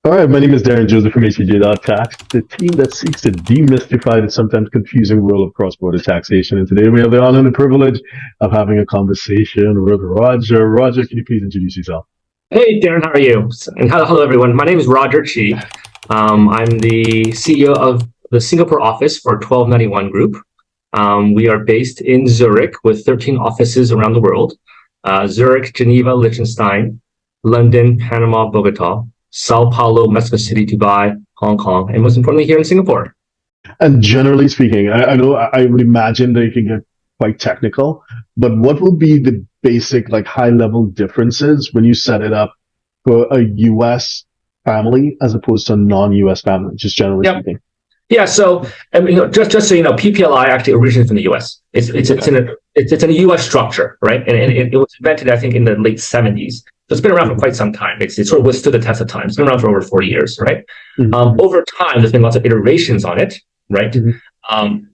All right, my name is Darren Joseph from ACJ.tax, the team that seeks to demystify the sometimes confusing world of cross-border taxation. And today we have the honor and the privilege of having a conversation with Roger. Roger, can you please introduce yourself? Hey, Darren, how are you? And hello, everyone. My name is Roger Chi. I'm the CEO of the Singapore office for 1291 Group. We are based in Zurich with 13 offices around the world. Zurich, Geneva, Liechtenstein, London, Panama, Bogota, Sao Paulo, Mexico City, Dubai, Hong Kong, and most importantly, here in Singapore. And generally speaking, I know I would imagine that it can get quite technical, but what will be the basic, like high-level differences when you set it up for a U.S. family as opposed to a non-U.S. family, just generally speaking? Yeah, so I mean, just so you know, PPLI actually originated from the U.S. It's in a U.S. structure, right? And it was invented, I think, in the late 70s. So it's been around for quite some time. It sort of withstood the test of time. It's been around for over 40 years, right? Mm-hmm. Over time, there's been lots of iterations on it, right? Mm-hmm.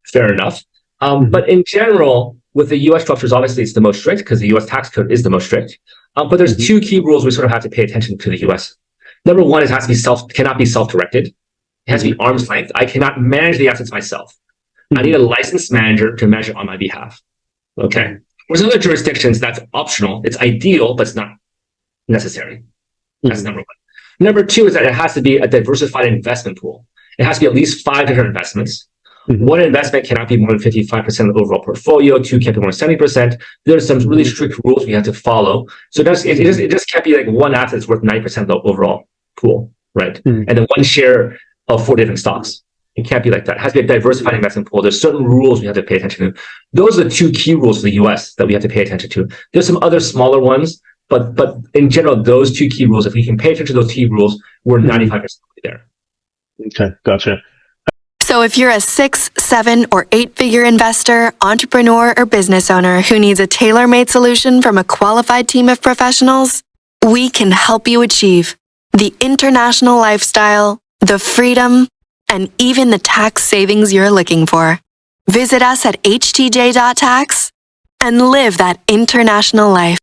Fair enough. But in general, with the U.S. structures, obviously it's the most strict because the U.S. tax code is the most strict. But there's two key rules we sort of have to pay attention to the U.S. Number one, it has to be cannot be self-directed. It has to be arm's length. I cannot manage the assets myself. I need a licensed manager to manage it on my behalf. Okay. Whereas other jurisdictions, that's optional. It's ideal, but it's not necessary. That's number one. Number two is that it has to be a diversified investment pool. It has to be at least 5 different investments. One investment cannot be more than 55% of the overall portfolio. Two can't be more than 70%. There's some really strict rules we have to follow. So it just can't be like one asset that's worth 90% of the overall pool, right? And then one share of 4 different stocks. It can't be like that. It has to be a diversified investment pool. There's certain rules we have to pay attention to. Those are the two key rules for the US that we have to pay attention to. There's some other smaller ones, but in general, those two key rules, if we can pay attention to those key rules, we're 95% there. Okay, gotcha. So if you're a 6, 7, or 8-figure investor, entrepreneur, or business owner who needs a tailor-made solution from a qualified team of professionals, we can help you achieve the international lifestyle, the freedom, and even the tax savings you're looking for. Visit us at htj.tax and live that international life.